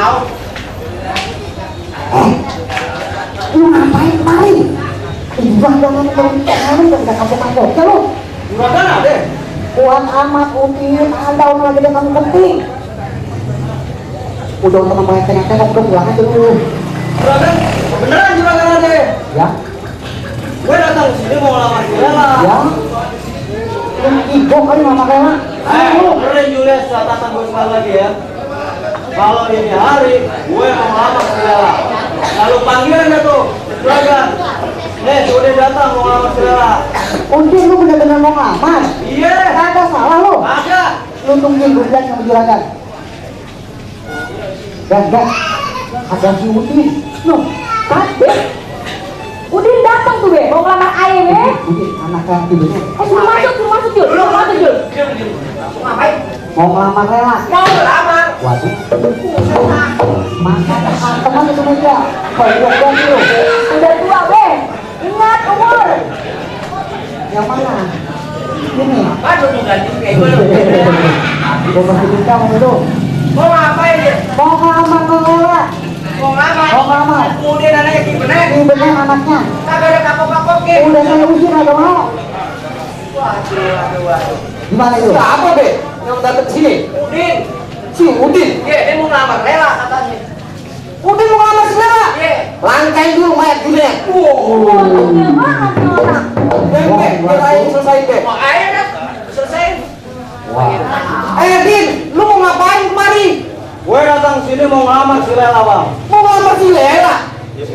tahu. Lu ngapain kemari? Ibang jangan kemari dan kamu masuk ya lu. Juragan ada. Kuat amat Udin, ada orang lagi yang kamu penting. Udah untuk membayar tengah-tengah udah pulang aja dulu. Juragan, beneran juragan ada. Ya. Gue datang sini mau ngelamar Julela. Ya. Yang ibu kali mama Rela. Keren Jules, catatan gue sekali lagi ya. Kalau ini hari, gue mau ngelamar Julela. Lalu panggilan tuh, juragan. Udah datang mau ngelamar Julela. Udin lu bener-bener mau ngelamar? Iya. Kagak salah lu. Ada. Lu tungguin gue bilang sama juragan. Dan ada si Udin. Loh, kadek. Udin datang tuh be, mau ngelamar ayah be. Udin, anak yang tidurnya. Suruh masuk Jul, suruh masuk Jul. Ngapain? Mau ngelamar Rela. Mau ngelamar. Waduh. Makanya teman itu meja. Kalau gua lu. Udah tua be, ingat umur. Yang mana? Ini. Aduh, mau ganti kayak gue. Gua masih bisa sama lu. Mau ngapain dia? Mau ngelamar Rela. Mau ngelamar? Mau ngelamar. Kemudian anaknya Kibenek. Ini bener anaknya. Kagak ada kapok-kapoknya. Udah saya usir agak mau. Waduh. Gimana itu? Apa be? Yang datang sini? Udin. Si Udin. Iya, dia mau ngelamar Lela katanya. Udin mau ngelamar si Rela. Iya. Langkain dulu mayat Udin. Gede banget nih orang. Biar aja selesai be. Mau air kan? Selesai. Din, lu mau ngapain kemari? Gue datang sini mau ngelamar si Lela bang. Mau ngelamar si Lela?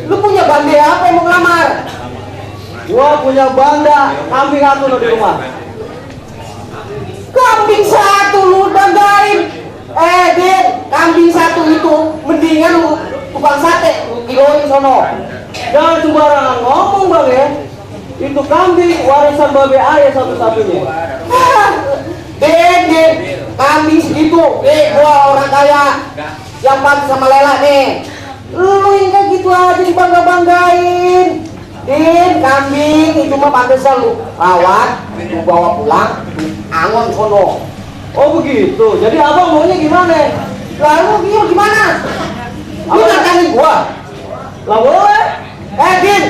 Lu punya bande apa yang mau ngelamar? Gue punya banda kambing satu loh di rumah. Kambing satu lu dandain. Din, kambing satu itu mendingan lu tukang sate, lu kiloin sono. Jangan sembarangan ngomong bang ya. Itu kambing warisan babe ayah satu-satunya. Din, kambing segitu. Gua orang kaya yang pantas sama Lela nih. Lu yang kayak gitu aja dibangga-banggain. Din, kambing itu mah pantesan lu rawat, lu bawa pulang, lu angon sono. Oh begitu. Jadi abang maunya gimana? Lalu dia gimana? Lu nantangin gua? Lah boleh. Din,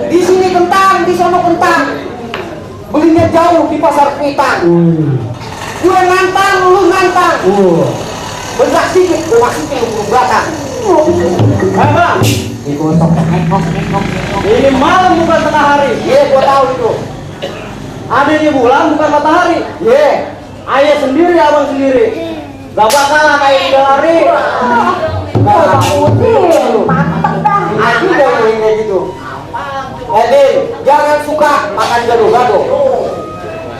di sini kentang, di sono kentang. Belinya jauh di pasar Pitang. Gue nantang, lu nantang. Berak sedikit, gue masukin lu belakang. Bang, Digosok, ngekok. ini malam bukan tengah hari. Iya, gue tahu itu. Adanya bulan bukan matahari. Iya. Ayah sendiri, abang sendiri. Gak bakalan kayak udah hari. Bang Udin, mantep dah. Aku udah ngomongin kayak gitu. Din, jangan suka makan gado-gado.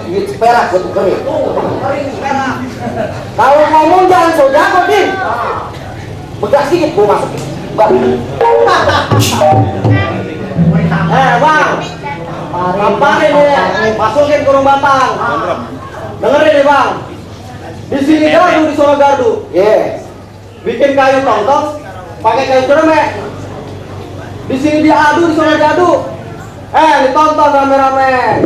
Duit seperak gue tukerin. Kalau ngomong jangan so jago, Din. Begas sedikit gue masukin. Bang, ngapain ini? Masukin kurung batang. Dengerin nih bang. Di sini gardu, di sono gardu. Yes. Bikin kayu tongtong, pakai kayu cermek. Di sini dia adu, di sono diadu. Ditonton rame-rame.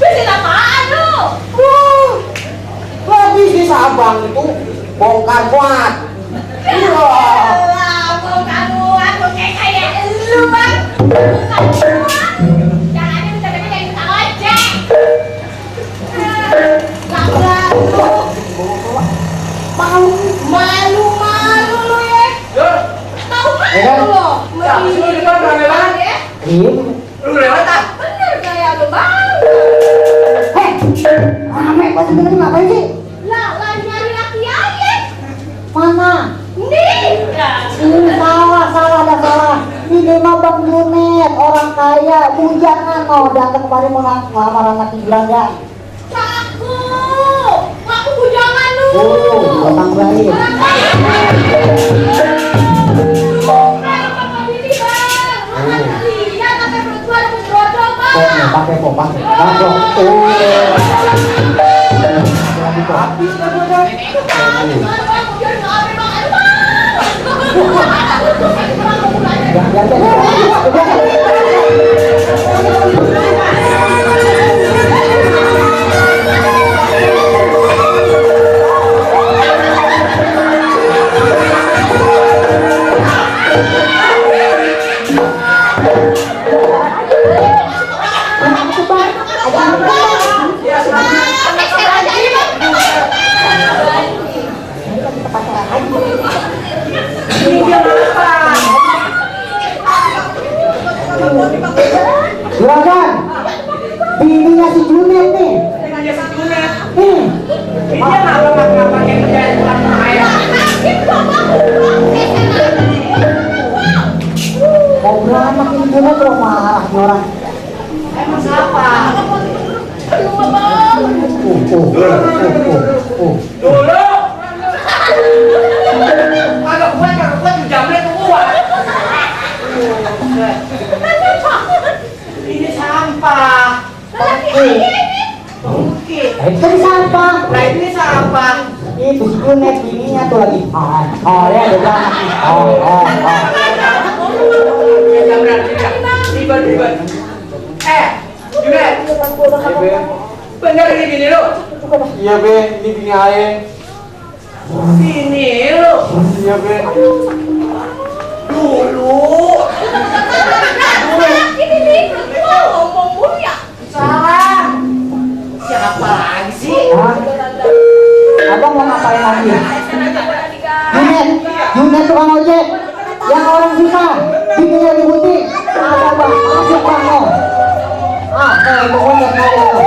Bisnis apaan lu? Wah, bisnis abang itu bongkar muat. Lah, bukan aku kayak lu bang. Bukan muat. Jangan minta-minta kayak tukang ojek. Enggak lu. Malu lu ya. Tahu malu lo. Siapa sih lu di depan rame banget? Ya. Lu lewat tak? Bener kayak lu bang. Hei, rame pasti dengerin ngapain sih? Lah, nyari laki aja. Mana? Nih. Ini salah. Ini mah Bang Junet, orang kaya, bujangan mau datang kemarin mau ngelamar anak Belanda. Aku bujangan lu. Datang baik. Orang kaya. Pakai kok. Habis Juragan, bininya si Junet nih. Nih. Dia ngapa yang kerjaan pulang ayah. Mau beranak ini Junet loh, marah nih orang. Emang siapa? Dulu agak kuat jamnya tuh kuat. Ini sampah. Itu siapa? Nah ini sampah. Itu si Junet bininya tuh lagi. Ya ada beranak. Jamnya tiba-tiba. Junet. Bener ini bini lu? Iya be, ini bini aye. Bini lu? Iya be. Dulu. Ini nih, gua ngomong mulu ya. Salah. Siapa lagi sih? Abang mau ngapain lagi? Junet tukang ojek. Yang orang susah, bininya dibutik. Ada bang, masuk bang lo. Pokoknya kalian lo.